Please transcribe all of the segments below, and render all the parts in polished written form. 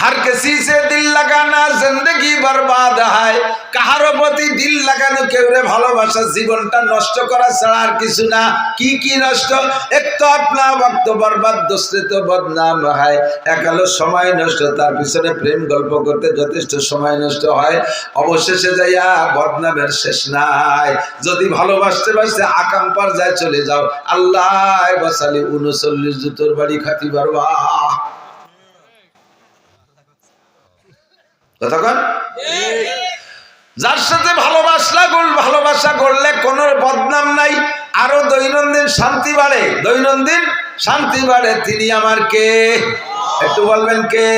हर किसी से दिल लगाना जिंदगी बर्बाद है কাহারো প্রতি দিল লাগানো কেউরে ভালোবাসা জীবনটা নষ্ট করা ছাড়া আর কিছু না কি নষ্ট এক তো अपना वक्त बर्बाद दूसरे तो बदनाम है একালো সময় নষ্ট তার পিছনে প্রেম গল্প করতে যথেষ্ট সময় নষ্ট হয় অবশেষে যাইয়া বদনামের শেষ নাই যদি ভালোবাসতে বাসতে আকাম পার যায় চলে যাও আল্লাহ বাসালি 39 জুতোর বাড়ি খাতি পারবা কতক্ষণ যার সাথে ভালোবাসা করলে কোনো বদনাম নাই আরো দৈনন্দিন শান্তি বাড়ে তিনি আমার কে একটু বলবেন কে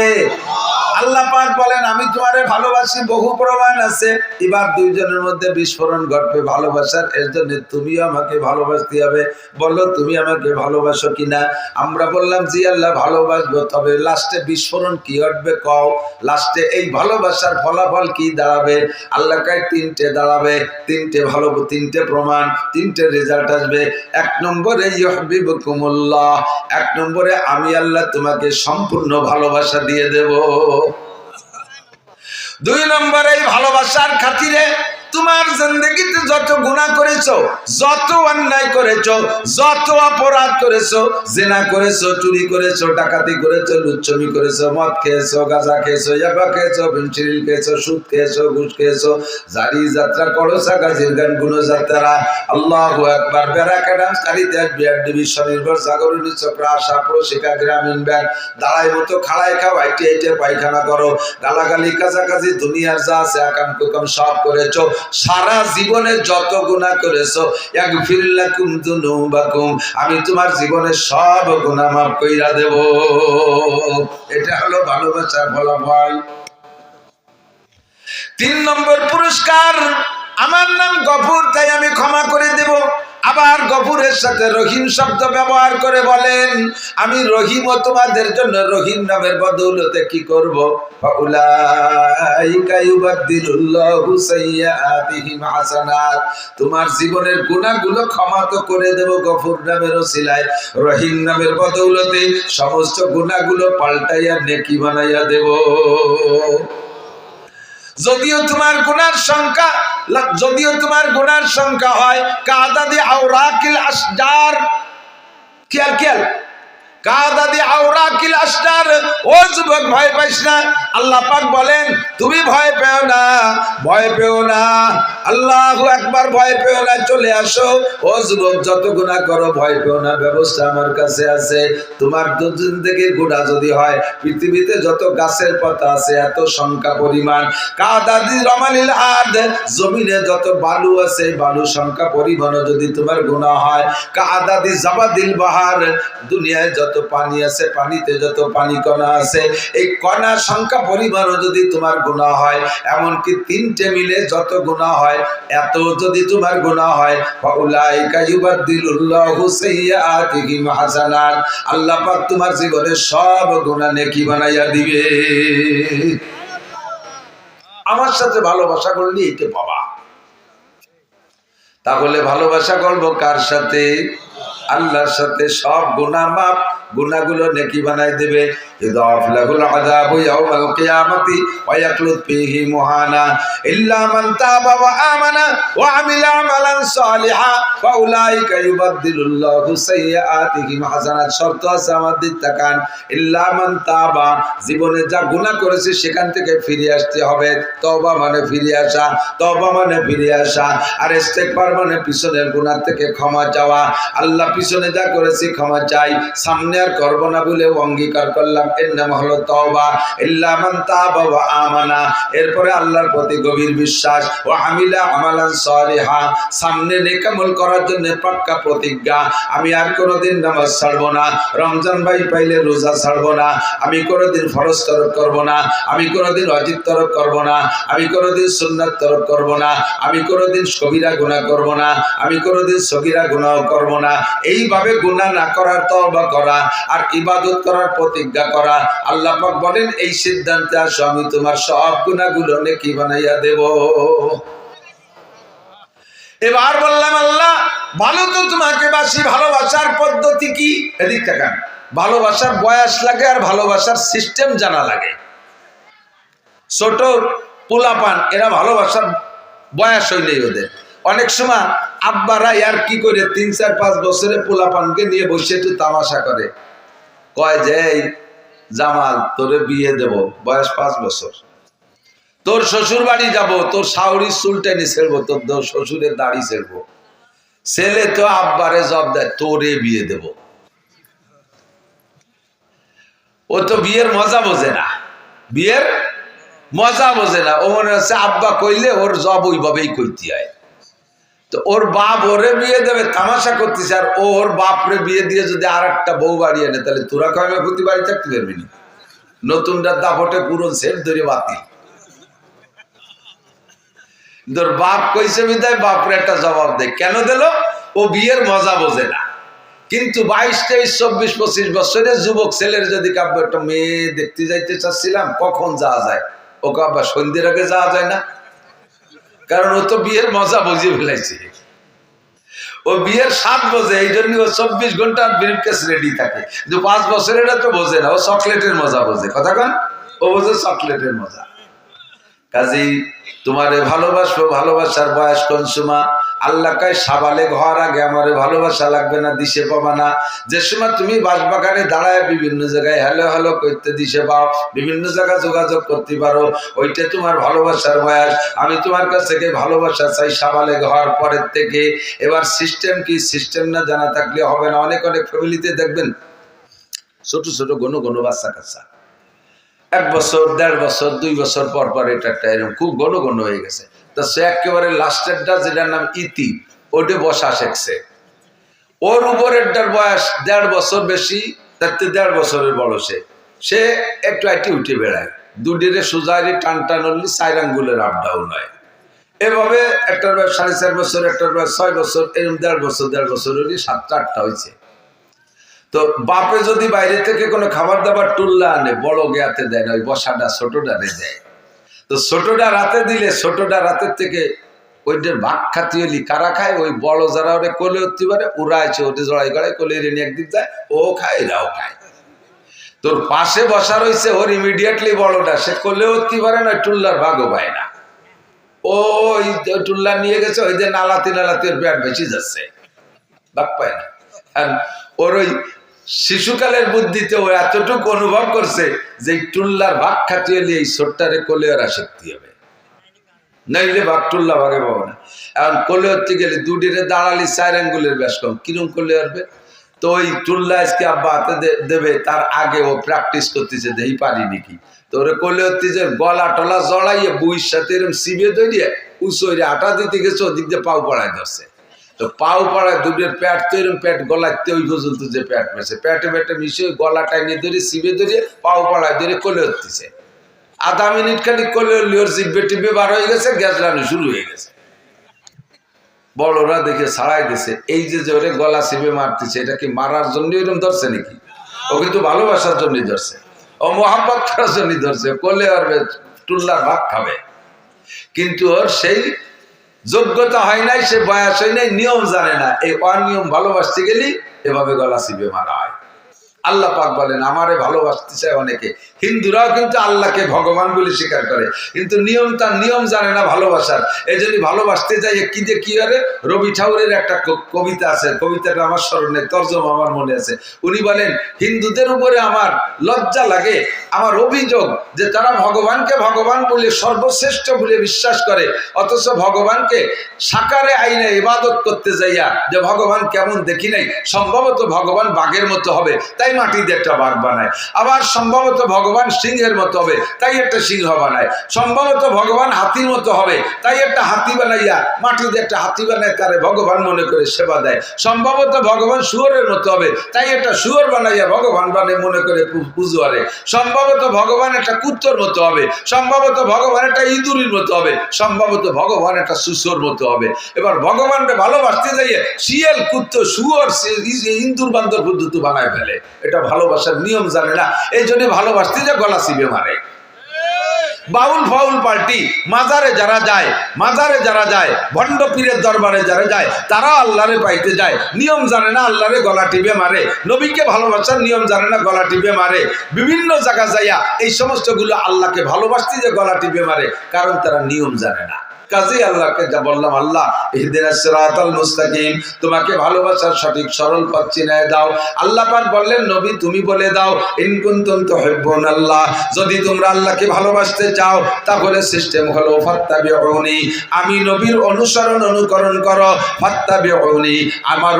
আল্লাহ পাক বলেন আমি তোমারে ভালোবাসি বহু প্রমাণ আছে এবার দুইজনের মধ্যে বিস্ফোরণ ঘটবে ভালোবাসার এর জন্য তুমিও আমাকে ভালোবাসতে হবে বলো তুমি আমাকে ভালোবাসো কিনা আমরা বললাম জি আল্লাহ ভালোবাসবো তবে লাস্টে বিস্ফোরণ কি ঘটবে কও লাস্টে এই ভালোবাসার ফলাফল কি দাঁড়াবে আল্লাহ কয় তিনটে দাঁড়াবে তিনটে প্রমাণ তিনটে রেজাল্ট আসবে এক নম্বরে ইউহিব্বুকুমুল্লাহ এক নম্বরে আমি আল্লাহ তোমাকে সম্পূর্ণ ভালোবাসা দিয়ে দেব দুই নম্বরে ভালোবাসার খাতিরে তোমার জিন্দেগিতে যত গুনাহ করেছো যত অন্যায় করেছো যত অপরাধ করেছো জিনা করেছো চুরি করেছো ডাকাতি করেছো লুচ্ছমি করেছো মদ খেয়েছো গাঁজা খেয়েছো ইয়াবা খেয়েছো ফেনসিডিল খেয়েছো সুদ খেয়েছো ঘুষ খেয়েছো জারি যাত্রা করোসা গাজির গান গুণযাত্রা আল্লাহু আকবার ব্যারাকা ডান্স কারিতাস বিআর ডিভিশন নির্ভর সাগরনী চক্র আশা প্রশিকা গ্রামীণ ব্যাংক দাঁড়াই মতো খাড়ায় খাও আইটে পায়খানা করো গালাগালি কাছাকাছি দুনিয়ার যা আছে আকাম কুকাম সব করেছো সারা জীবনে যত গুনাহ করেছো ইয়াগফির লাকুম যুনুবাকুম আমি তোমার জীবনের সব গুনাহ মাফ কইরা দেব এটা হলো ভালোবাসার ফলাফল তিন নম্বর পুরস্কার আমার নাম গফুর তাই আমি ক্ষমা করে দেব আবার গফুরের সাথে রহিম শব্দ ব্যবহার করে বলেন আমি রহিম তোমাদের জন্য রহিম নামের বদৌলতে কি করব ফাউলাইকা ইউবাদদিলুল্লাহু সাইয়্যাতিহিম হাসানাত তোমার জীবনের গুনাহগুলো ক্ষমা তো করে দেব গফুর নামের ওসিলায় রহিম নামের বদৌলতে সমস্ত গুনাহগুলো পাল্টাইয়া নেকি বানাইয়া দেব যদিও তোমার গুনার সংখ্যা হয় কাদাদি আওরাকিল আশজার খেয়াল কাদাদি আওরাকিল আশজার ও যুবক ভয় পাইস না আল্লাহ পাক বলেন তুমি ভয় পেও না আল্লাহু আকবার ভয় পেও না চলে আসো ও যুবক যত গুনাহ করো ভয় পেও না ব্যবস্থা আমার কাছে আছে তোমার জিন্দেগির গুনাহ যদি হয় পৃথিবীতে যত গাছের পাতা আছে এত সংখ্যা পরিমাণ কাদাদি রমালিল আরদ জমিনে যত বালু আছে বালু সংখ্যা পরিমাণ যদি তোমার গুনাহ হয় কাদাদি জাবাদিল বাহার দুনিয়ায় যত পানি আছে পানিতে যত পানি কণা আছে এই কণা সংখ্যা পরিমাণ যদি তোমার গুনাহ হয় এমনকি তিনটে মিলে যত গুনাহ হয় এত যদি তোমার গুনাহ হয় ফাউলাইকা ইউবাদদিলুল্লাহু সাইয়্যাতিহিম হাসানাত আল্লাহ পাক তোমার জীবনের সব গুনাহ নেকি বানাইয়া দিবে আমার সাথে ভালোবাসা করলে এইটা পাবা তাহলে ভালোবাসা করবো কার সাথে আল্লাহর সাথে সব গুনাহ মাফ গুনাহগুলো নেকি বানাই দেবে ইদাফ লাহুল আযাবু ইয়াউমাল কিয়ামাতি ওয়া ইয়াখলুদ ফীহি মুহানা ইল্লা মান তাবা ওয়া আমানা ওয়া আমিলা আমালান সালিহা ফাউলাইকা ইউবাদদিলুল্লাহু সাইয়্যাতিহিম হাসানাত শর্ত আছে আমাদের তাকান ইল্লা মান তাবা জীবনে যা গুনাহ করেছে সেখান থেকে ফিরে আসতে হবে তওবা মানে ফিরে আসা আর ইস্তেগফার মানে পিছনের গুনাহ থেকে ক্ষমা চাওয়া আল্লাহ পিছনে যা করেছি ক্ষমা চাই সামনে আর করব না বলে অঙ্গীকার করলাম এর নাম হলো তওবা ইল্লা মান তাবা ওয়া আমানা এরপরে আল্লাহর প্রতি গভীর বিশ্বাস ও আমিলা আমালান সালিহা সামনে নেক আমল করার জন্য পাক্কা প্রতিজ্ঞা আমি আর কোনোদিন নামাজ ছাড়ব না রমজান ভাই পাইলে রোজা ছাড়ব না আমি কোনোদিন ফরজ তরক করব না আমি কোনোদিন ওয়াজিব তরক করব না আমি কোনোদিন সুন্নাত তরক করব না আমি কোনোদিন কবিরা গুনাহ করব না আমি কোনোদিন সগীরা গুনাহ করব না এইভাবে গুনাহ না করার তওবা করা আর ইবাদত করার প্রতিজ্ঞা করা আল্লাহ পাক বলেন এই সিদ্ধান্তে আসো আমি তোমার সব গুনাহগুলো নেকি বানাইয়া দেব এবার বললাম আল্লাহ ভালো তো তোমাকে বাসি ভালোবাসার পদ্ধতি কি এদিক তাকান ভালোবাসার বয়স লাগে আর ভালোবাসার সিস্টেম জানা লাগে ছোট পোলাপান এরা ভালোবাসার বয়স হইলেই ওদের অনেক সময় আব্বারা আর কি করে 3-4-5 বছরে পোলাপানকে নিয়ে বসে একটু তামাশা করে, কয় যে এই জামাল তোরে বিয়ে দেব, বয়স 5 বছর, তোর শ্বশুর বাড়ি যাব, তোর শাওরির চুল টেনে ছেড়বো, তোর শ্বশুরের দাড়ি ছেড়বো। ছেলে তো আব্বারে জব দেয় তোরে বিয়ে দেব। ও তো বিয়ের মজা বোঝে না, বিয়ের মজা বোঝে না। ও মনে হচ্ছে আব্বা কইলে ওর জব ওইভাবেই কইতে হয়। তো ওর বাপ ওরে বিয়ে দেবে তামাশা করতেছে, আর ওর বাপরে বিয়ে দিয়ে যদি আর একটা বউ বাড়ি আনে তাহলে তোরা কয়মা প্রতি বাড়ি থাকতে পারবি না। নতুনটা দাপটে পুরো সেট ধরে বাতিল। তোর বাপ কইছে বিদায় বাপরে একটা জবাব দেয়, কেন দিল? ও বিয়ের মজা বোঝে না। কিন্তু 22, 23, 24, 25 বছরের যুবক ছেলের যদি কাব্য একটা মেয়ে দেখতে যাইতে চাচ্ছিলাম, কখন যাওয়া যায়? ও কাব্বা সন্ধ্যের আগে যাওয়া যায় না, কারণ ও তো বিয়ের মজা বুঝিয়ে ফেলাইছে। ও বিয়ের স্বাদ বোঝে, এই জন্য ও 24 ঘন্টা ব্রিফকেস রেডি থাকে। কিন্তু 5 বছরের তো বোঝে না, ও চকলেটের মজা বোঝে। কথা কন, ও বোঝে চকলেটের মজা। কাজেই তোমারে ভালোবাসবো, ভালোবাসার বয়স কোন সময়? আল্লাহ কয় সাবালেগ হওয়ার আগে আমারে ভালোবাসা লাগবে না, দিশে পাবা না। যে সময় তুমি বাসবাগানে দাঁড়ায় বিভিন্ন জায়গায় হ্যালো হ্যালো করতে দিশে পাও, বিভিন্ন জায়গায় যোগাযোগ করতে পারো, ওইটা তোমার ভালোবাসার বয়স। আমি তোমার কাছ থেকে ভালোবাসা চাই সাবালেগ হওয়ার পরের থেকে। এবার সিস্টেম কি? সিস্টেম না জানা থাকলে হবে না। অনেক অনেক ফ্যামিলিতে দেখবেন ছোট ছোট ঘন বাচ্চা কাচ্চা 1 বছর, 1.5 বছর, 2 বছর পর পর এটা একটা এরকম খুব ঘন হয়ে গেছে। তো সে একেবারে লাস্টেরটা যেটার নাম ইতি, ওটা বসা শিখছে। ওর উপরেরটার বয়স 1.5 বছর বেশি, তার 1.5 বছরের বড়। সে একটু আইটি উঠে বেড়ায়, দুটিরে সুজারি টান টান হলি 4 আঙ্গুলের আপ ডাউন হয়। এভাবে একটার বয়স 4.5 বছর, একটার বয়স 6 বছর, এরকম 1.5 বছর হলি 7-8টা হয়েছে। তো বাপে যদি বাইরে থেকে কোনো খাবার দাবার টুল্লা আনে, বড় গেয়াতে দেয় না, ওই বসাটা ছোটটারে দেয়। তো ছোটটা রাতে দিলে ছোটটা রাতের থেকে ওইটার ভাগ খাতি হলি কারা খায়? ওই বড় যারা ওরে কোলে উঠতে পারে ওরা আছে, ওটা জড়াই গড়াই কোলে এনে একদিক যায়, ও খায় এরাও খায়। তোর পাশে বসা রয়েছে ওর ইমিডিয়েটলি বড়টা, সে কোলে উঠতে পারে না, টুল্লার ভাগও পায় না। ও ওই টুল্লা নিয়ে গেছে, ওই যে নালাতে নালাতে ওর পেট বেশি যাচ্ছে, ভাগ পায় না। আর ওর ওই শিশুকালের বুদ্ধিতে ও এতটুকু অনুভব করছে যে টুল্লার ভাগ খাটিয়ে নিয়ে এই ছোট্টারে কোলে ওরা শিখতে হবে, নাইলে ভাগ টুল্লা ভাগে পাবো না। এখন কোলে হতে গেলে দুটিরে দাঁড়ালি 4 আঙ্গুলের বেশ কম, কিরম কোলে আসবে? তো ওই টুল্লা আজকে আব্বা হাতে দেবে, তার আগে ও প্র্যাকটিস করতেছে দেই পারি নাকি। তো ওরে কোলে হতে যে গলা টলা জড়াইয়ে বুইয়ের সাথে এরকম সিবে ধরিয়ে উঁচু আটা দিতে গেছে, ওদিক দিয়ে পাও পড়ায় ধরছে। তো পাও পাড়ায় দুটোর প্যাট তো এরকম প্যাট গলাতে ওই পর্যন্ত যে প্যাট মেশে প্যাটে প্যাটে মিশিয়ে গলা টাইনে ধরে সিবে ধরে পাও পাড়ায় ধরে কোলে হতেছে। আধা মিনিট খালি কোলে লিওর জিব্বে টিপে বার হয়ে গেছে, গ্যাস লাগানো শুরু হয়ে গেছে। বড়রা দেখে ছাড়াই দিছে। এই যে ওরে গলা সিবে মারতেছে, এটা কি মারার জন্য এরকম ধরছে নাকি? ও কিন্তু ভালোবাসার জন্যই ধরছে, ও মোহাম্মত করার জন্যই ধরছে। কোলে আর টুল্লার ভাগ খাবে, কিন্তু ওর সেই যোগ্যতা হয় নাই, সে বয়স হয় নাই, নিয়ম জানে না। এই অনিয়ম ভালোবাসতে গেলি এভাবে গলা চিপে মারা হয়। আল্লাহ পাক বলেন আমারে ভালোবাসতে চায় অনেকে। হিন্দুরাও কিন্তু আল্লাহকে ভগবান বলে স্বীকার করে, কিন্তু নিয়ম তার নিয়ম জানে না ভালোবাসার। এই জন্য ভালোবাসতে যাই কি যে কি আরে রবি ঠাকুরের একটা কবিতা আছে, কবিতাটা আমার স্মরণে, তর্জমা আমার মনে আছে। উনি বলেন হিন্দুদের উপরে আমার লজ্জা লাগে, আমার অভিযোগ যে তারা ভগবানকে ভগবান বলে সর্বশ্রেষ্ঠ বলে বিশ্বাস করে, অথচ ভগবানকে সাকারে আইনে ইবাদত করতে যাইয়া যে ভগবান কেমন দেখি নাই, সম্ভবত ভগবান বাঘের মতো হবে তাই মাটি দিয়ে একটা বাঘ বানায়, আবার সম্ভবত ভগবান সিংহের মতো হবে তাই একটা সিংহ বানায়, সম্ভবত ভগবান হাতির মতো হবে তাই একটা হাতি বানাইয়া মাটি দিয়ে একটা হাতি বানায় তারে ভগবান মনে করে সেবা দেয়, সম্ভবত ভগবান শুয়োরের মতো হবে তাই একটা শুয়োর বানাইয়া ভগবান বানিয়ে মনে করে পুজো করে, সম্ভবত ভগবান একটা কুত্তর মতো হবে, সম্ভবত ভগবান একটা ইঁদুরের মতো হবে, সম্ভবত ভগবান একটা সুসোর মতো হবে। এবার ভগবানকে ভালোবাসতে যাইয়ে শিয়াল কুত্তো শুয়োর ইঁদুর বান্দর পদ্ধতি বানায় ফেলে। এটা ভালোবাসার নিয়ম জানে না, এই জন্য ভালোবাসতে যে গলা চিপে মারে। বাউল ফাউল পার্টি মাজারে যারা যায় ভণ্ড পীরের দরবারে যারা যায় তারা আল্লাহরে পাইতে যায়, নিয়ম জানে না, আল্লাহরে গলা টিপে মারে, নবীকে ভালোবাসার নিয়ম জানে না, গলা টিপে মারে, বিভিন্ন জায়গা যাইয়া এই সমস্তগুলো আল্লাহকে ভালোবাসতে যে গলা টিপে মারে, কারণ তারা নিয়ম জানে না। কাজী আল্লাহকে যা বললাম, আল্লাহ ইহদিনাস সিরাতাল মুস্তাকিম, তোমাকে ভালোবাসার সঠিক সরল পথ চিনায় দাও। আল্লাহ পাক বললেন, নবী তুমি বলে দাও, ইন কুনতুম তুহিব্বুনাল্লাহ, যদি তোমরা আল্লাহকে ভালোবাসতে চাও তাহলে সিস্টেম হলো ফাত্তাবিউনি, আমি নবীর অনুকরণ করো, ফাত্তাবিউনি, আমার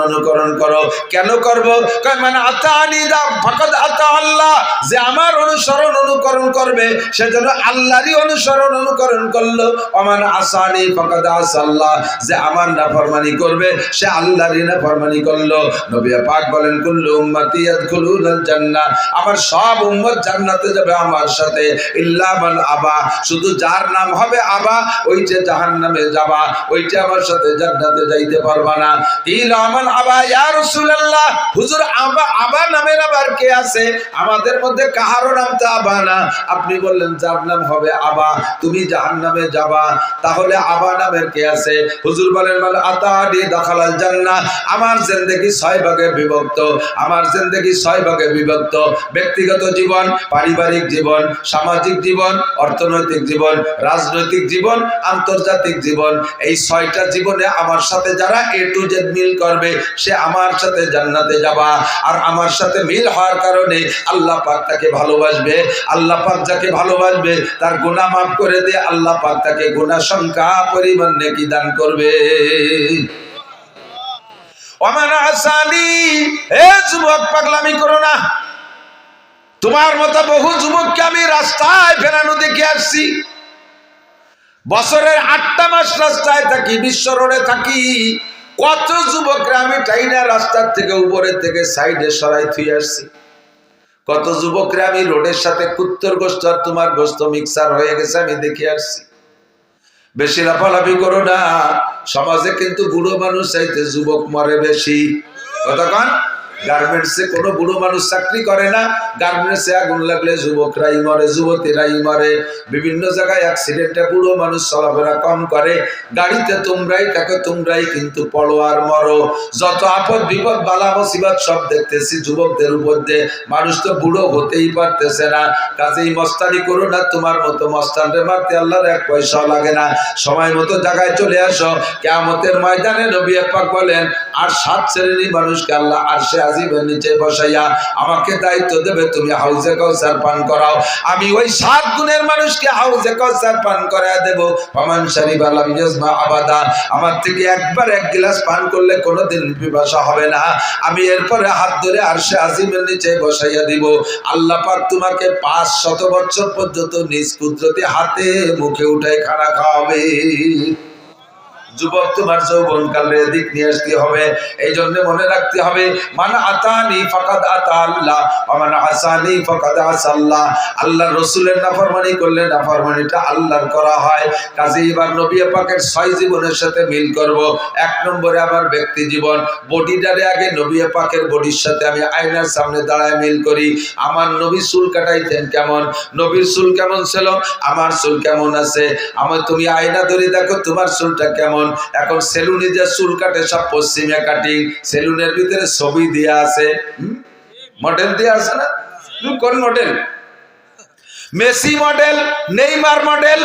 অনুকরণ করো। কেন করব? কয় মানে আতানি দা ফাকাদ আতা আল্লাহ, যে আমার অনুকরণ করবে সে যেন আল্লাহরই অনুকরণ করলো। ওমান আসানি ফাকাদ আসাল্লাহ, যে আমার নাফরমানি করবে সে আল্লাহরই নাফরমানি করলো। নবী পাক বলেন, কুল্লু উম্মতি ইয়াদখুলুনাল জান্নাহ, আমার সব উম্মত জান্নাতে যাবে আমার সাথে, ইল্লা মান আবা, শুধু যার নাম হবে আবা, ওইটা জাহান্নামে যাবা, ওইটা আমার সাথে জান্নাতে যাইতে পারবা না। ইলা মান আবা ইয়া রাসূলুল্লাহ, হুজুর আবা নামের আবার কে আছে? আমাদের মধ্যে কাহারও নাম তো আবা না। আপনি বললেন যার নাম হবে আবা তুমি জাহান্নামে যাবা, তাহলে আবা নামের কে আছে? হুজুর বলেন, মান আতানি দাখালাল জান্নাহ, আমার জিন্দেগি 6 ভাগে বিভক্ত, আমার জিন্দেগি 6 ভাগে বিভক্ত, ব্যক্তিগত জীবন, পারিবারিক জীবন, সামাজিক জীবন, অর্থনৈতিক জীবন, রাজনৈতিক জীবন, আন্তর্জাতিক জীবন। এই 6টা জীবনে আমার সাথে যারা এ টু জেড মিল করবে সে আমার সাথে জান্নাতে যাবা। আর আমার সাথে মিল হওয়ার কারণে আল্লাহ পাক তাকে ভালোবাসবে, আল্লাহ পাক যাকে ভালোবাসবে তার গুনাহ মাফ করে দিয়ে আল্লাহ পাক তাকে গুনাহ সংখ্যা পরিমাণ নেকি দান করবে। ওমান আসানি, এ যুবক পাগলামি করো না, তোমার মতো বহু যুবককে আমি রাস্তায় ফেরানো দেখে আসছি। বছরের 8টা মাস রাস্তায় থাকি, বিশ্ব রোডে থাকি, কত যুবকরা আমি টাইনা রাস্তার থেকে উপরের থেকে সাইডে সরাই থুই আসছি। কত যুবকরা আমি রোডের সাথে কুত্তর গোস্ত আর তোমার গোস্ত মিক্সার হয়ে গেছে আমি দেখে আসছি। বেশি লাফালাফি করো না, সমাজে কিন্তু বুড়ো মানুষ চাইতে যুবক মরে বেশি। কতক্ষণ গার্মেন্টসে কোনো বুড়ো মানুষ চাকরি করে না, গার্মেন্টসে আগুন লাগলে যুবকরাই মরে, যুবতীরাই মরে। বিভিন্ন জায়গায় অ্যাক্সিডেন্টে বুড়ো মানুষ চলাফেরা কম করে, গাড়িতে তোমরাই থাকো, তোমরাই কিন্তু পড়ো আর মরো। যত আপদ বিপদ বালা মুসিবত সব দেখতেছি যুবকদের উপর দিয়ে, মানুষ তো বুড়ো হতেই পারতেছে না। কাজেই মস্তানি করো না, তোমার মতো মস্তানরে মারতে আল্লাহর 1 পয়সাও লাগে না। সময় মতো জায়গায় চলে আসো, কিয়ামতের ময়দানে নবী পাক বলেন, আর 7 শ্রেণীর মানুষকে আল্লাহ আরশে আজিমের নিচে বসাইয়া আমাকে দায়িত্ব দেবে, তুমি হাউজে কাউসার পান করাও। আমি ওই 7 গুণের মানুষকে হাউজে কাউসার পান করায় দেব। ফামান শারিবা লাম ইয়াজমা আবাদা, আমার থেকে একবার 1 গ্লাস পান করলে কোনোদিন পিপাসা হবে না। আমি এরপরে হাত ধরে আরশে আজিমের নিচে বসাইয়া দিব। আল্লাহ পাক তোমাকে 500 বছর পর্যন্ত নিজ কুদরতে হাতে মুখে উঠায় খানা খাওয়াবে। যুবক, তোমার যৌবনকালে দিক নিয়ে আসতে হবে। এই জন্য মনে রাখতে হবে, মান আতানি ফাকাদ আতা আল্লাহ ওয়া মান আসানি ফাকাদ আসাল্লাহ। আল্লাহর রাসূলের নাফরমানি করলে নাফরমানিটা আল্লাহর করা হয়। কাজে এবার নবী পাকের 6 জীবনের সাথে মিল করব। 1 নম্বরে আমার ব্যক্তি জীবন, বডিটারে আগে নবী পাকের বডির সাথে আমি আয়নার সামনে দাঁড়ায় মিল করি। আমার নবী চুল কাটাইতেন কেমন, নবীর চুল কেমন ছিল, আমার চুল কেমন আছে। আমার তুমি আয়না ধরে দেখো তোমার চুলটা কেমন। এখন সেলুনে যে চুল কাটে সব পশ্চিমে কাটিং, সেলুনের ভিতরে ছবি দেয়া আছে, মডেল দেয়া আছে না? কোন model? Messi model, Neymar model,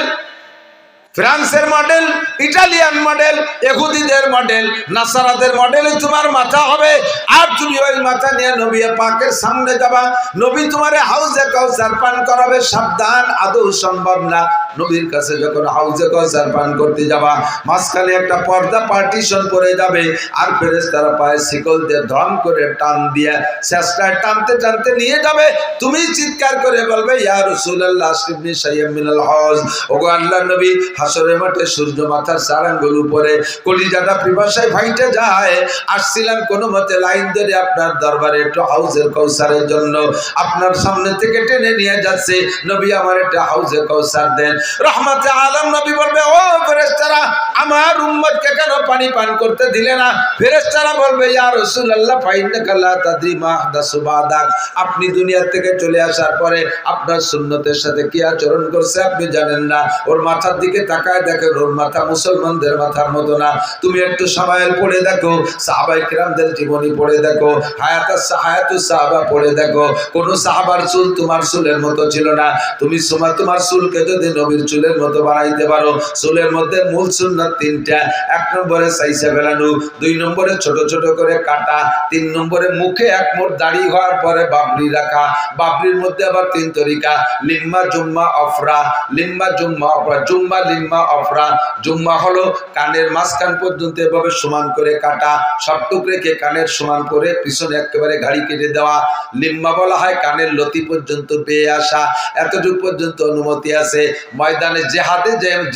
ফ্রান্সের মডেল, ইটালিয়ান মডেল, ইহুদিদের মডেল, নাসারাদের মডেল তোমার মাথা হবে। আর তুমি ওই মাথা নিয়ে নবী পাকের সামনে যাবা, নবী তোমারে হাউজে কাউসার পান করাবে। সাবধান, আদৌ সম্ভব না। নবীর কাছে যখন হাউজে কাউসার পান করতে যাবা, মাঝখানে একটা পর্দা পার্টিশন পড়ে যাবে, আর ফেরেশতারা পায়ে শিকল দিয়ে ধম করে টান দিয়ে চেষ্টায় টানতে টানতে নিয়ে যাবে। তুমি চিৎকার করে বলবে, ইয়া রাসূলুল্লাহ আশরিফনি শাইয়্যাম মিনাল হজ। ওগো আল্লাহর নবী, হাসরের মাঠে সূর্য মাথার 4 আঙ্গুল উপরে, কলিজাটা পিপাসায় ফাইটে যায়। আসছিলাম কোনো মতে লাইন ধরে আপনার দরবারে একটু হাউজে কাউসারের জন্য, আপনার সামনে থেকে টেনে নিয়ে যাচ্ছে। নবী আমার একটা হাউজে কাউসার দেন। রহমতে আলম নবী বলবে, ও ফেরেশতারা, আমার উম্মতকে কেন পানি পান করতে দিলে না? ফেরেশতারা বলবে, ইয়া রাসূলুল্লাহ ফাইন্নাকা লা তাদরি মা আহদাসু বাদাক, আপনি দুনিয়া থেকে চলে আসার পরে আপনার সুন্নতের সাথে কি আচরণ করছে আপনি জানেন না। ওর মাথার দিকে তাকায় দেখেন, ওর মাথা মুসলমানদের মাথার মতো না। তুমি একটু সামায়েল পড়ে দেখো, সাহাবায়ে কেরামদের জীবনী পড়ে দেখো, হায়াতুস সাহাবা পড়ে দেখো, কোন সাহাবার চুল তোমার চুলের মতো ছিল না। তুমি তোমার চুলকে যদি নবীর চুলের মতো বানাইতে পারো, চুলের মধ্যে মূল সুন্নাত তিনটা। 1 নম্বরে সাইসা ফেলানো, 2 নম্বরে ছোট ছোট করে কাটা, 3 নম্বরে মুখে এক মোট দাড়ি হওয়ার পরে বাবরি রাখা। বাবরির মধ্যে আবার 3 তরিকা, লিম্মা জুম্মা অফরা, লিম্মা জুম্মা অফরা, জুম্মা লিম্মা অফরা। জুম্মা হলো কানের মাঝখান পর্যন্ত এভাবে সমান করে কাটা, সবটুক রেখে কানের সমান করে পিছনে একেবারে ঘাড়ি কেটে দেওয়া। লিম্মা বলা হয় কানের লতি পর্যন্ত পেয়ে আসা, এতটুকু পর্যন্ত অনুমতি আছে। ময়দানে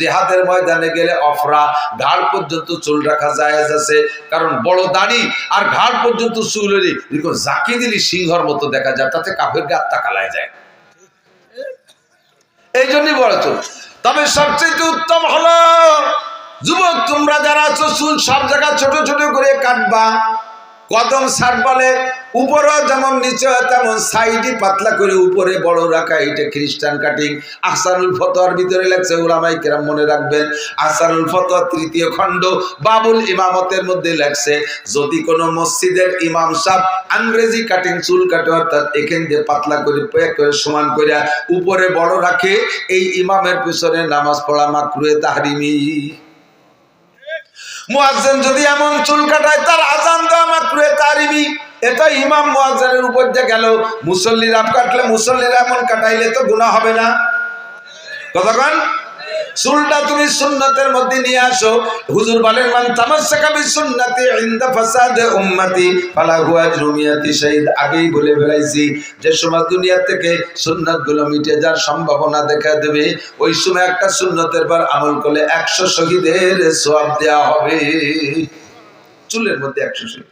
জেহাদের ময়দানে গেলে অফরা, ঘাড় পর্যন্ত চুল রাখা জায়েজ আছে, কারণ বড় দাড়ি আর ঘাড় পর্যন্ত চুল হলে এরকম জাকি দিলি সিংহর মতো দেখা যায়, তাতে কাফেরকে আত্মা কালায় যায়, এই জন্যই বড় চুল। তবে সবচেয়ে উত্তম হলো যুবক তোমরা যারা আছো, চুল সব জায়গা ছোট ছোট করে কাটবা। কদম সার বলে, উপরেও যেমন নিচে তেমন সাইডই পাতলা করে উপরে বড় রাখা, এটা খ্রিস্টান কাটিং। আহসানুল ফতোয়ার ভিতরে লেখছে, উলামায়ে কেরাম মনে রাখবেন, আহসানুল ফতোয়া 3য় খণ্ড বাবুল ইমামতের মধ্যে লেখছে, যদি কোনো মসজিদের ইমাম সাহেব ইংরেজি কাটিং চুল কাটে, অর্থাৎ এখান দিয়ে পাতলা করে সমান করে উপরে বড় রাখে, এই ইমামের পিছনে নামাজ পড়া মাকরুহে তাহরিমি। মুয়াজ্জিন যদি এমন চুল কাটায়, তার আযান দেওয়া মাকরুহে তাহরিমি। এটা ইমাম মুয়াজ্জিনের উপর দিয়ে গেল, মুসল্লিরা কাটলে, মুসল্লিরা এমন কাটাইলে তো গুনাহ হবে না। কতক্ষণ চুলটা তুমি সুন্নতের মধ্যে নিয়ে আসো। হুজুর বলেন, মান তামাসসাকা বিসুন্নতি ইনদা ফাসাদে উম্মতি ফালাহু আজরু মিয়াতি শাহীদ। আগেই বলে ফেলাইছি, যে সময় দুনিয়া থেকে সুন্নাতগুলো মিটে যাওয়ার সম্ভাবনা দেখা দেবে, ওই সময় একটা সুন্নতের পর আমল করলে 100 শহীদের সওয়াব দেওয়া হবে। চুলের মধ্যে 100 শহীদ।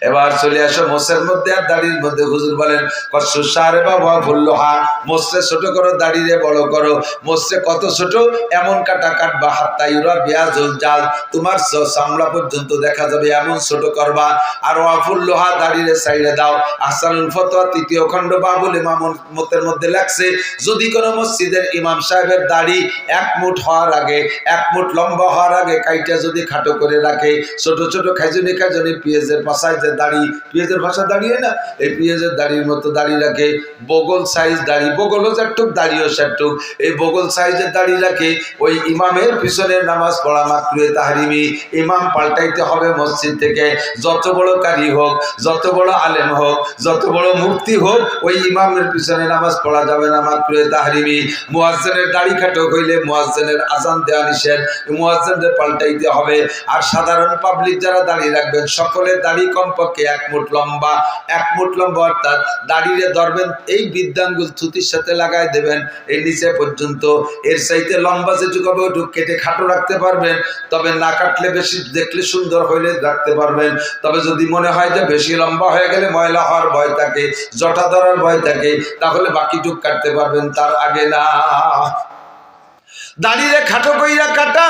এবার চলে আসো মোসের মধ্যে আর দাড়ির মধ্যে। হুজুর বলেন, কসু সারে বাবা বললোহা, মোসে ছোট করো, দাড়িরে বড় করো। মোসে কত ছোট, এমন কাটা কাটবা, হাত্তা ইউরা বিয়াজুল জাল, তোমার চামড়া পর্যন্ত দেখা যাবে, এমন ছোট করবা। আর ওয়াফুল্লোহা, দাড়িরে সাইডে দাও। আহসানুল ফতোয়া 3য় খণ্ড বাবুল ইমামতের মধ্যে লেখছে, যদি কোনো মসজিদের ইমাম সাহেবের দাড়ি 1 মুঠ হওয়ার আগে, 1 মুঠ লম্বা হওয়ার আগে কাইটা যদি খাটো করে রাখে, ছোট ছোট খাইজনি পেঁয়াজের পাশায় যে দাড়ি, পেঁয়াজের ভাষা দাঁড়িয়ে না, এই পেঁয়াজের দাড়ির মতো দাড়ি রাখে, বগল সাইজ দাড়ি, বগলও যেটুক দাড়িও সেটুক, এই বগল সাইজের দাড়ি রাখে, ওই ইমামের পিছনে নামাজ পড়া মাকরুহে তাহরিমি। ইমাম পাল্টাইতে হবে মসজিদ থেকে, যত বড় কারি হোক, যত বড় আলেম হোক, যত বড় মুফতি হোক, ওই ইমামের পিছনে নামাজ পড়া যাবে না, মাকরুহে তাহরিমি। মুয়াজ্জিনের দাড়ি খাটো হইলে মুয়াজ্জিনের আযান দেওয়া নিষেধ, মুয়াজ্জিনদের পাল্টাইতে হবে। আর সাধারণ পাবলিক যারা দাড়ি রাখবেন, সকলের দাড়ি কমপক্ষে 1 মুঠ লম্বা, 1 মুঠ লম্বা, অর্থাৎ দাড়িরে ধরবেন, এই বৃদ্ধাঙ্গুল থুতির সাথে লাগাই দেবেন এই নিচে পর্যন্ত। এর চাইতে লম্বা যেটুকু হবে ওটুকু কেটে খাটো রাখতে পারবেন, তবে না কাটলে, বেশি দেখলে সুন্দর হইলে রাখতে পারবেন। তবে যদি মনে হয় যে বেশি লম্বা হয়ে গেলে ময়লা হওয়ার ভয় থাকে, জটা ধরার ভয় থাকে, তাহলে বাকিটুক কাটতে পারবেন, তার আগে না। দাড়িরে খাটো কইরা কাটা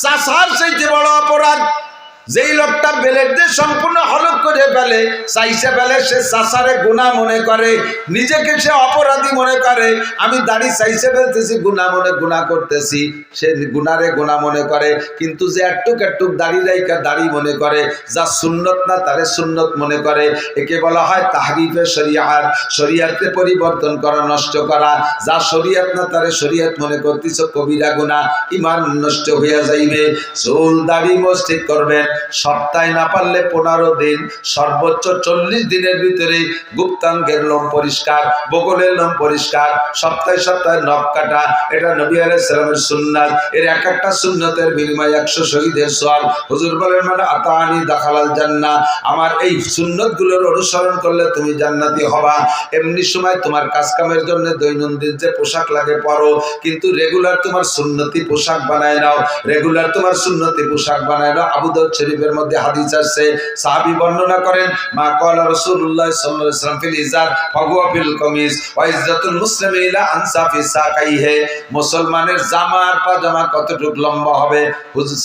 চাষার চাইতে বড় অপরাধ। যেই লোকটা বেলেট দিয়ে সম্পূর্ণ হলক করে ফেলে, চাইছে ফেলে, সে চাষারে গুনাহ মনে করে, নিজেকে সে অপরাধী মনে করে। আমি দাড়ি চাইছে ফেলতেছি, গুনাহ করতেছি, সে গুনারে গুনাহ মনে করে। কিন্তু যে একটুক দাড়ি রাইকা দাড়ি মনে করে, যা সুন্নত না তারে সুন্নত মনে করে, একে বলা হয় তাহরিফে শরিয়াত। শরিয়াতে পরিবর্তন করা, নষ্ট করা। যা শরিয়াত না তারে শরিয়াত মনে করতেছ, কবিরা গুনাহ, ঈমান নষ্ট হইয়া যাইবে। চুল দাড়ি মোছ ঠিক করবেন, সপ্তাহে না পারলে 15 দিন, সর্বোচ্চ 40 দিনের ভিতরে গুপ্তাঙ্গের লোম পরিষ্কার, বগলের লোম পরিষ্কার, সপ্তাহে নখ কাটা, এটা নবী আলাইহিস সালামের সুন্নাত। এর এক একটা সুন্নতের বিনিময়ে 100 শহীদের সওয়াব। হুজুর বলেন, মানে আতানি দাখালাল জান্নাহ, আমার এই সুন্নতগুলোর অনুসরণ করলে তুমি জান্নাতি হবা। এমনি সময় তোমার কাজকামের জন্য দৈনন্দিন যে পোশাক লাগে পরো, কিন্তু রেগুলার তোমার সুন্নতি পোশাক বানায় নাও, রেগুলার তোমার সুন্নতি পোশাক বানায় নাও। আবু দাউদ শরীফের মধ্যে হাদিস আছে, সাহাবী বর্ণনা করেন, মা ক্বালা রাসূলুল্লাহ সাল্লাল্লাহু আলাইহি ওয়াসাল্লাম ফিল ইজার ফাহুয়া ফিল কামিজ ওয়া ইজ্জাতুল মুসলিমি ইলা আনসাফি সাকাইহি। মুসলমানের জামার পাজামা কতটুক লম্বা হবে?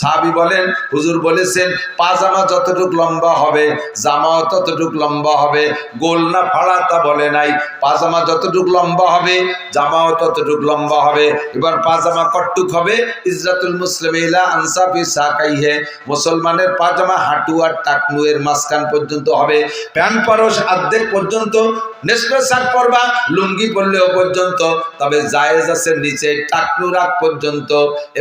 সাহাবী বলেন, হুজুর বলেছেন পাজামা যতটুক লম্বা হবে জামাও ততটুক লম্বা হবে। গোল না ফাড়া তা বলে নাই, পাজামা যতটুক লম্বা হবে জামাও ততটুক লম্বা হবে। এবার পাজামা কতটুক হবে? ইজ্জাতুল মুসলিমি ইলা আনসাফি সাকাইহি, মুসলমানের পাজামা হাঁটু আর টাকনু এর মাঝখান পর্যন্ত হবে। প্যান্ট পরশ অর্ধেক পর্যন্ত, নেসফে সাক পরবা লুঙ্গি পরলেও পর্যন্ত, তবে জায়েজ আছে নিচে টাকনু রাখ পর্যন্ত।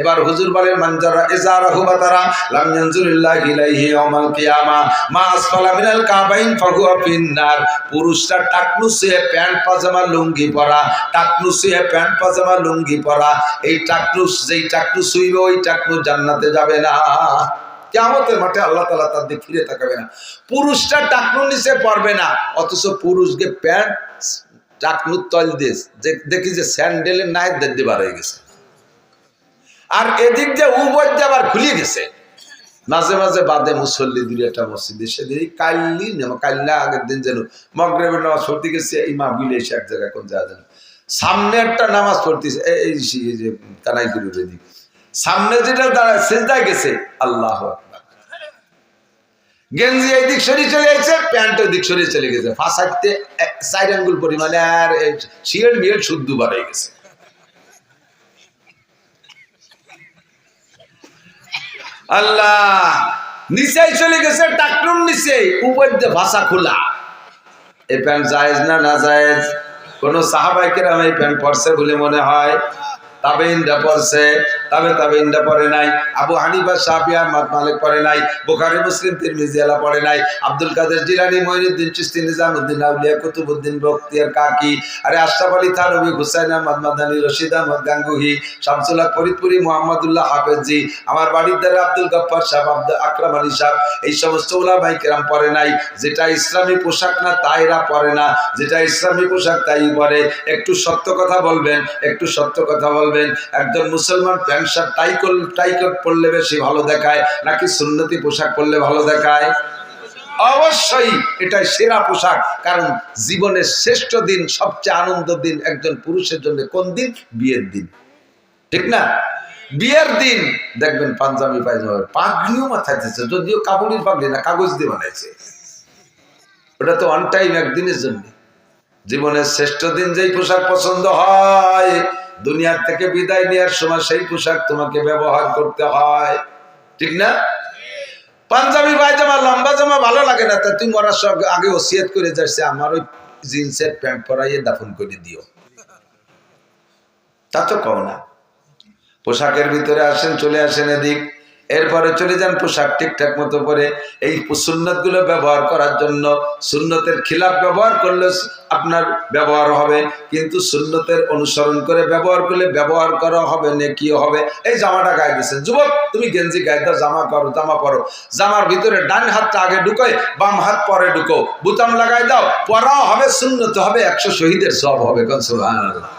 এবার হুজুর বলেন মানজারা ইজারাহু বাতারা লাম ইয়ানজুরিল্লাহু ইলাইহি ইয়াওমাল কিয়ামা মা আসফালা মিনাল কাবাইন ফাহুয়া ফিন্নার। পুরুষরা টাকনু ছুঁয়ে প্যান্ট পাজামা লুঙ্গি পরা, টাকনু ছুঁয়ে প্যান্ট পাজামা লুঙ্গি পরা, এই টাকনু যেই টাকনু ছুঁইবে ওই টাকনু জান্নাতে যাবে না। কিয়ামতের মাঠে আল্লাহ তাআলা তার দিকে ফিরে তাকাবে না। পুরুষরা টাকনুর নিচে পড়বে না, অথচ পুরুষকে প্যান্ট টাকনুর তল দিয়ে দেখি যে স্যান্ডেলের নাইট দিয়ে বার হয়ে গেছে, আর এদিক দিয়ে উবর দিয়ে আবার খুলে গেছে। মাঝে মাঝে বাদে মুসল্লি দুই একটা মসজিদে সেদিন কাল্লা আগের দিন যেন মগরিবের নামাজ পড়তে গেছে, এই মাহফিলে এসে এক জায়গায় কোন জায়গা যেন সামনে একটা নামাজ পড়তেছে, এই যে কানাইগুলির এদিক সামনে যেটা দাঁড়ায় সিজদায় গেছে, আল্লাহ আকবার, গেঞ্জি এই দিক সরিয়ে চলে গেছে, প্যান্ট ওই দিক সরিয়ে চলে গেছে, ফাঁসাইতে 4 আঙ্গুল পরিমাণে, আর শিয়েল মিয়েল শুদ্ধ বার হয়ে গেছে। আল্লাহ, নিচেই চলে গেছে টাকনুর নিচে, উপর দিয়ে ভাষা খোলা। এই প্যান্ট জায়েজ না না জায়েজ? কোন সাহাবায়ে কেরাম এই প্যান্ট পরছে বলে মনে হয়? তাবেঈনরা পরছে, তাবেঈনরা পরে নাই, আবু হানিফা শাফিঈ আহমদ মালিক পরে নাই, বুখারী মুসলিম তিরমিজি আলা পরে নাই, আব্দুল কাদের জিলানী মঈনুদ্দিন চিশতি নিজামউদ্দিন আউলিয়া কুতুবউদ্দিন বখতিয়ার কাকি, আরে আশরাফ আলী থানভী, হুসাইন আহমদ মাদানী, রশিদ আহমদ গাঙ্গুহি, শামসুল হক ফরিদপুরি, মুহাম্মদুল্লাহ হাফেজি, আমার বাড়ির দ্বারা আব্দুল গফফার সাহেব, আব্দুল আকরাম আলী সাহেব, এই সমস্ত উলামায়ে কেরাম পরে নাই। যেটা ইসলামী পোশাক না তাইরা পরে না, যেটা ইসলামী পোশাক তাই পরে। একটু সত্য কথা বলবেন, একটু সত্য কথা বলবেন। একজন মুসলমান প্যান্ট শার্ট টাই কোট পরলে বেশি ভালো দেখায় নাকি সুন্নতি পোশাক পরলে ভালো দেখায়? অবশ্যই এটাই সেরা পোশাক, কারণ জীবনের শ্রেষ্ঠ দিন, সবচেয়ে আনন্দের দিন একজন পুরুষের জন্য কোন দিন? বিয়ের দিন, ঠিক না? বিয়ের দিন দেখবেন পাঞ্জাবি পায়জামা, পাগড়িও মাথায় দিচ্ছে, যদিও কাপড়ের পাগড়ি না, কাগজ দিয়ে বানাইছে, ওটা তো অন টাইম একদিনের জন্য। জীবনের শ্রেষ্ঠ দিন যেই পোশাক পছন্দ হয়, দুনিয়ার থেকে বিদায় নেওয়ার সময় সেই পোশাক তোমাকে ব্যবহার করতে হয়, ঠিক না? পাঞ্জাবি পায়জামা লম্বা জামা ভালো লাগে না, তা তুমি মরার সব আগে ওসিয়ত করে যাচ্ছে আমার ওই জিন্সের প্যান্ট পরাইয়ে দাফন করে দিও, তা তো কও না। পোশাকের ভিতরে আসেন, চলে আসেন এদিক, এরপরে চলে যান পোশাক ঠিকঠাক মতো পরে। এই সুন্নত গুলো ব্যবহার করার জন্য, সুন্নতের খিলাফ ব্যবহার করলে আপনার ব্যবহার হবে, কিন্তু সুন্নতের অনুসরণ করে ব্যবহার করলে ব্যবহার করা হবে, নেকিও হবে। এই জামাটা গায়ে দিচ্ছেন, যুবক তুমি গেঞ্জি গায়ে দাও, জামা করো, জামা পরো, জামার ভিতরে ডান হাতটা আগে ঢুকোয়, বাম হাত পরে ঢুকো, বুতাম লাগাই দাও, পরাও হবে, সুন্নত হবে, 100 শহীদের সওয়াব হবে। সুবহানাল্লাহ।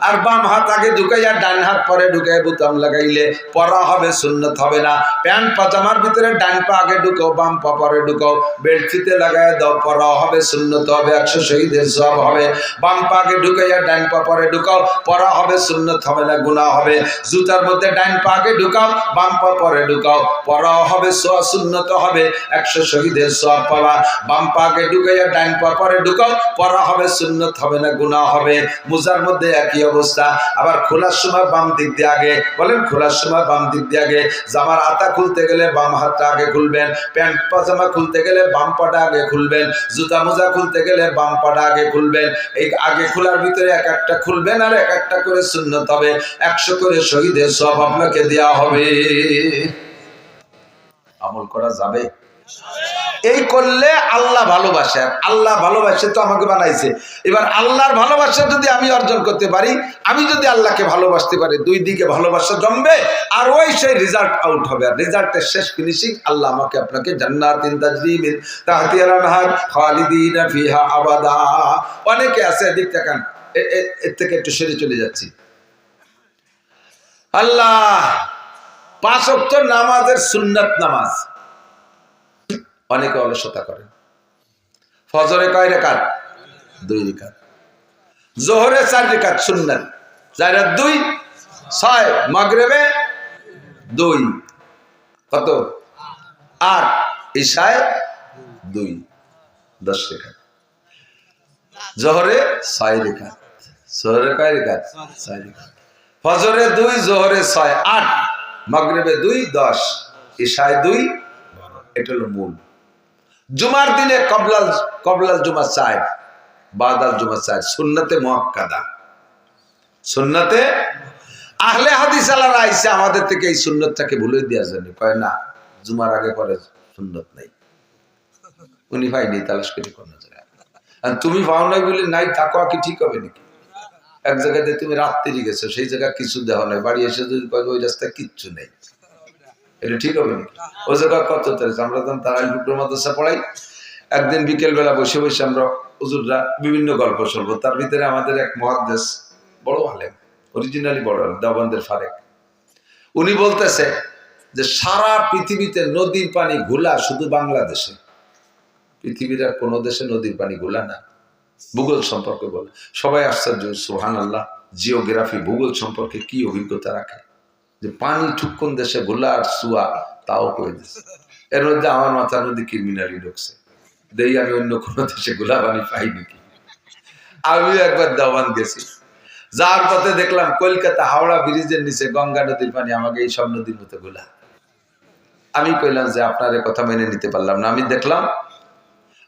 আর বাম হাত আগে ঢুকাইয়া ডান হাত পরে ঢুকাই বুতাম লাগাইলে পরা হবে, সুন্নত হবে না। প্যান্ট পাজামার ভিতরে ডান পা আগে ঢুকাও, বাম পা পরে ঢুকাও, বেল্ট ফিতে লাগাই দাও, পরা হবে, সুন্নত হবে, 100 শহীদের সওয়াব হবে। বাম পা আগে ঢুকাইয়া ডান পা পরে ঢুকাও, পরা হবে, সুন্নত হবে না, গুনাহ হবে। জুতার মধ্যে ডান পা আগে ঢুকাও, বাম পা পরে ঢুকাও, পরা হবে, সুন্নত হবে, 100 শহীদের সওয়াব পাবা। বাম পা আগে ঢুকাইয়া ডান পা পরে ঢুকাও, পরা হবে, সুন্নত হবে না, গুনাহ হবে। মোজার মধ্যে একই অবস্থা। আবার খোলার সময় বাম দিক দিয়ে আগে, বলেন খোলার সময় বাম দিক দিয়ে আগে। জামার আতা খুলতে গেলে বাম হাতটা আগে খুলবেন, প্যান্ট পাজামা খুলতে গেলে বাম পাটা আগে খুলবেন, জুতা মোজা খুলতে গেলে বাম পাটা আগে খুলবেন। এই আগে খোলার ভিতরে এক একটা খুলবেন, আর এক একটা করে সুন্নত হবে, 100 করে শহীদের সওয়াব আপনাকে দেওয়া হবে। আমল করা যাবে? এই করলে আল্লাহ ভালোবাসে, আল্লাহ ভালোবাসে তো আমাকে বানাইছে। এবার আল্লাহর ভালোবাসা যদি আমি অর্জন করতে পারি, আমি যদি আল্লাহকে ভালোবাসতে পারি, দুই দিকে ভালোবাসা জমবে, আর ওই সেই রেজাল্ট আউট হবে। আর রেজাল্টের শেষ ফিনিশিং আল্লাহ আমাকে আপনাকে জান্নাতিন তাজরি মিন তাহতিহাল আনহার খালিদিনা ফিহা আবাদা। অনেকে আছে, এদিক তাকান, এর থেকে একটু সরে চলে যাচ্ছি। আল্লাহ 5 ওয়াক্ত নামাজের সুন্নাত নামাজ, অনেকে অলসতা করেন। ফজরে কয় রাকাত? 2 রাকাত। জোহরে 4 রাকাত সুন্নাত, 4 আর 2 6, মাগরিবে 2, কত? 8, ইশায় 2, 10 রাকাত। জোহরে 6 রাকাত। জোহরে কয় রাকাত? 6 রাকাত। ফজরে 2, জোহরে 6, 8, মাগরিবে 2, 10, ইশায় 2, 12। এটা হলো মূল। জুমার দিনে কবলাল জুমা 4, বাদাল জুমা 4, সুন্নতে মুআক্কাদা। সুন্নতে আহলে হাদিস আলারা আইসে আমাদের থেকে এই সুন্নতটাকে ভুলে দেওয়ার জন্য কয় না, জুমার আগে পরে সুন্নত নাই। উনি পাইনি, তালাশ করে কোন জায়গায়। আর তুমি পাও নাই বলে নাই থাকো, কি ঠিক হবে নাকি? এক জায়গাতে তুমি রাত্রি গেছো, সেই জায়গায় কিছু দেওয়া নাই, বাড়ি এসে যদি কয় ওই রাস্তায় কিচ্ছু নেই, এটা ঠিক হবে নাকি? ওই জায়গায় কত তারিখ আমরা তখন তারাই টুকরো মাদ্রাসা পড়াই। একদিন বিকেল বেলা বসে বসে আমরা হুজুররা বিভিন্ন গল্প শুনব। তার ভিতরে আমাদের এক মুহাদ্দিস, বড় আলেম, অরিজিনালি বড় আলেম, দেওবন্দের ফারেক, উনি বলতেছে যে সারা পৃথিবীতে নদীর পানি ঘোলা শুধু বাংলাদেশে, পৃথিবীর আর কোনো দেশে নদীর পানি ঘোলা না। ভূগোল সম্পর্কে বলে সবাই আশ্চর্য, সুবহানাল্লাহ। জিওগ্রাফি, ভূগোল সম্পর্কে কি অভিজ্ঞতা রাখে যে পানি ঠিক কোন দেশে ঘোলা আর সুয়া তাও করে দিচ্ছে। এর মধ্যে আমার মাথার মধ্যে ক্রিমিনালি ঢুকছে, দেই আমি অন্য কোনো দেশে গোলা পানি পাই নাকি। আমিও একবার দেওয়ান গেছি, যার পথে দেখলাম কলকাতা হাওড়া ব্রিজের নিচে গঙ্গা নদীর পানি আমাকে এই সব নদীর মতো গোলা। আমি কইলাম যে আপনার কথা মেনে নিতে পারলাম না। আমি দেখলাম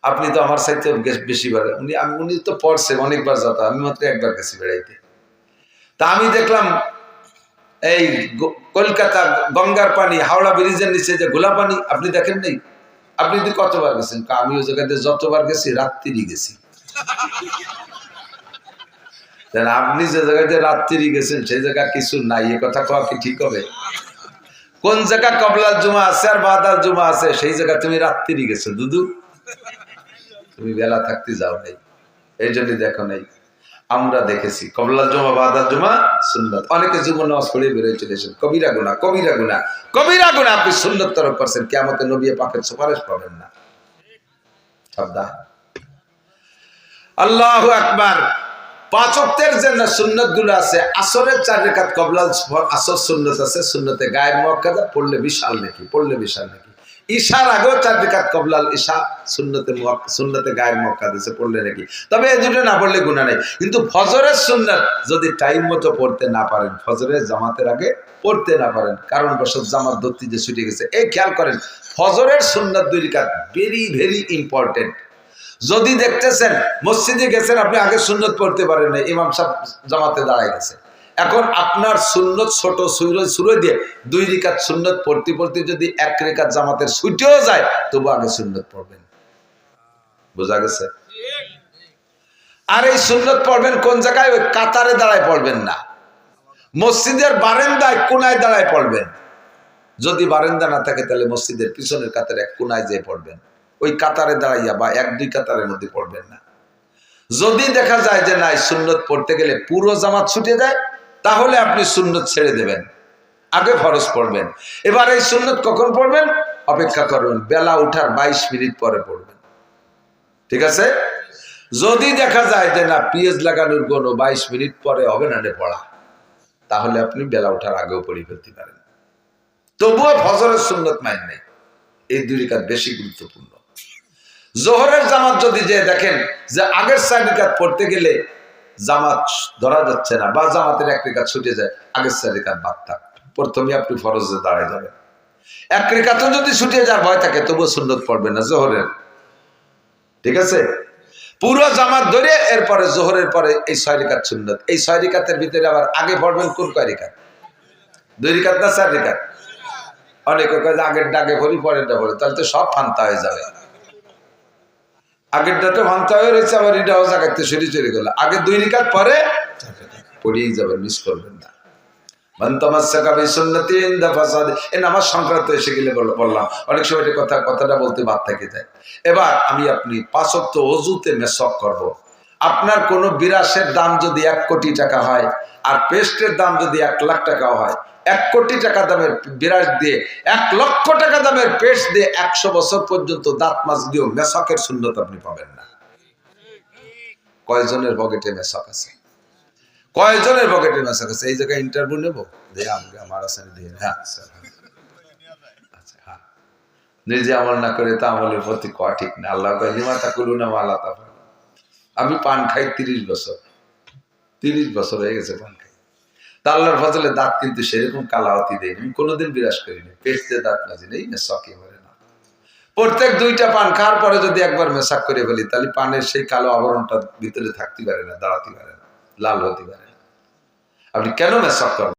আপনি তো আমার সাথে বেশি বার, উনি তো পড়ছে অনেকবার যাতা, আমি মাত্র একবার গেছি বেড়াইতে। তা আমি দেখলাম এই কলকাতা গঙ্গার পানি হাওড়া ব্রিজের নিচে যে গোলা পানি, আপনি দেখেন নাই? আপনি তো কতবার গেছেন? আমি ওই জায়গাতে যতবার গেছি রাত্রি গেছি। আপনি যে জায়গাতে রাত্রি গেছেন সেই জায়গা কিছু নাই, এ কথা কওয়া কি ঠিক হবে? কোন জায়গা কবলাল জুমা আছে আর বাদাল জুমা আছে, সেই জায়গা তুমি রাত্রি গেছো দুদু, তুমি বেলা থাকতে যাও নাই, এই জন্য দেখো নাই। আমরা দেখেছি কবলাল জুমা বাদাল জুমা সুন্নত। অনেকে জুমা নামাজ পড়ে বেরোয় চলেছেন, কবিরা গুনাহ, কবিরা গুনাহ, কবিরা গুনাহ। আপনি সুন্নত তরক করছেন, কিয়ামতে নবী পাকের সুপারিশ পাবেন না। সাবধান। আল্লাহু আকবার। 5 ওয়াক্তের যে সুন্নত গুলো আছে, আসরের 4 রাকাত কবলাল আসর সুন্নত আছে, সুন্নতে গায়ের মুআক্কাদা, পড়লে বিশাল নাকি, পড়লে বিশাল নাকি। ঈশার আগেও 4 রাকাত কবলাল ঈশা সুন্নতে গায়ের মুআক্কাদা আছে, পড়লে নাকি। তবে এই দুটো না পড়লে গুনাহ নাই। কিন্তু ফজরের সুন্নত যদি টাইম মতো পড়তে না পারেন, ফজরের জামাতের আগে পড়তে না পারেন, কারণ বশত জামাত ধরতে যে ছুটে গেছে, এই খেয়াল করেন ফজরের সুন্নত 2 রাকাত ভেরি ভেরি ইম্পর্টেন্ট। যদি দেখতেছেন মসজিদে গেছেন, আপনি আগে সুন্নত পড়তে পারেন না, ইমাম সাহেব জামাতে দাঁড়ায় গেছে, এখন আপনার সুন্নত ছোট সুরে দিয়ে 2 রাকাত সুন্নত পড়তে পড়তে যদি 1 রাকাত জামাতের ছুটেও যায়, তবু আগে সুন্নত পড়বেন। বোঝা গেছে? আর এই সুন্নত পড়বেন কোন জায়গায়? ওই কাতারে দাঁড়ায় পড়বেন না, মসজিদের বারান্দায় কোনায় দাঁড়ায় পড়বেন। যদি বারান্দা না থাকে তাহলে মসজিদের পিছনের কাতারে এক কোনায় যেয়ে পড়বেন, ওই কাতারে দাঁড়াইয়া বা 1-2 কাতারের মধ্যে পড়বেন না। যদি দেখা যায় যে নাই সুন্নত পড়তে গেলে পুরো জামাত ছুটে যায়, তাহলে আপনি সুন্নত ছেড়ে দেবেন, আগে ফরজ পড়বেন। এবার এই সুন্নত কখন পড়বেন? অপেক্ষা করবেন, বেলা উঠার 22 মিনিট পরে পড়বেন, ঠিক আছে? যদি দেখা যায় যে না পিএস লাগানোর কোনো 22 মিনিট পরে হবে না পড়া, তাহলে আপনি বেলা উঠার আগেও পড়ে ফেলতে পারেন। তবুও ফজরের সুন্নত মাইন নেই, এই 2 রাকাত বেশি গুরুত্বপূর্ণ। জোহরের জামাত যদি যে দেখেন যে আগের 4 রাকাত পড়তে গেলে জামাত ধরা যাচ্ছে না, বা জামাতের 1 রাকাত ছুটে যায়, আগের 4 রাকাত বাদ থাক, প্রথমে আপনি ফরজে দাঁড়ায় যাবেন। 1 রাকাতও যদি ছুটে যাওয়ার ভয় থাকে, তবুও সুন্নত পড়বেন না জোহরের, ঠিক আছে? পুরো জামাত ধরে এরপরে জোহরের পরে এই 6 রাকাত সুন্নত। এই 6 রাকাতের ভিতরে আবার আগে পড়বেন কোন কয় রাকাত? 2 রাকাত না 4 রাকাত? অনেকে কয় আগের ডাকে পড়ি পরেরটা পড়ে, তাহলে তো সব ফান্তা হয়ে যাবে। আগেরটা তো ফান্তা হয়ে রয়েছে, আবার এটাও জায়গাতে সরি চলে গেল। আগে 2 রাকাত পরে পড়িয়েই যাবেন, মিস করবেন না। নামাজ সংক্রান্ত এসে গেলে বললাম, অনেক সময় কথাটা বলতে বাদ থেকে যায়। এবার আমি আপনি 5 ওয়াক্ত ওযুতে মেসওয়াক করব, আপনার কোনো বিরাসের দাম যদি 1 কোটি টাকা হয় আর পেস্টের দাম যদি 1 লাখ টাকা হয়, 1 কোটি টাকা দামের বিরাস দিয়ে 1 লক্ষ টাকা দামের পেস্ট দিয়ে 100 বছর পর্যন্ত দাঁত মাছ দিয়েও মেশকের সুন্নত আপনি পাবেন না। কয়জনের পকেটে মেশক আছে? কয়জনের পকেটে মেশক আছে? এই জায়গায় ইন্টারভিউ নেব, আমার আছে দিয়ে। হ্যাঁ স্যার, আচ্ছা হ্যাঁ, নিজে আমল না করে তা আমলের প্রতি কোয়া ঠিক না। আল্লাহ লিমা তাকুলুনা মা লা তাফআলুন। আমি পান খাই 30 বছর, 30 বছর হয়ে গেছে পান খাই। তা আল্লাহর ফজলে দাঁত কিন্তু সেরকম কালাওয়াতি দেয়নি, আমি কোনোদিন বিরাজ করিনি, পেটতে দাঁত মাজি নেই, মেশক এবারে না। প্রত্যেক 2টা পান খাওয়ার পরে যদি একবার মেশাক করে ফেলি, তাহলে পানের সেই কালো আবরণটা ভিতরে থাকতে পারে না, দাঁড়াতে পারে না, লাল হতে পারে না। আপনি কেন মেশক করবেন?